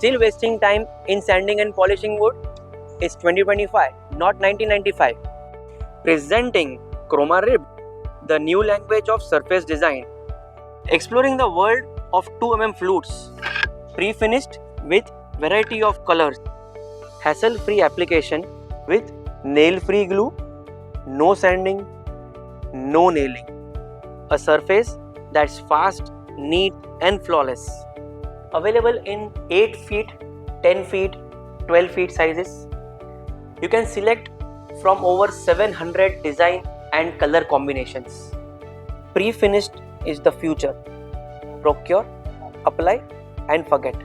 still wasting time in sanding and polishing wood? It's 2025, not 1995. Presenting Chroma Ribbed, the new language of surface design. Exploring the world of 2mm flutes, pre-finished with variety of colors. Hassle-free application with nail-free glue, no sanding, no nailing. A surface that's fast, neat and flawless. Available in 8 feet, 10 feet, 12 feet sizes. You can select from over 700 design and color combinations. Pre-finished is the future. Procure, apply and forget.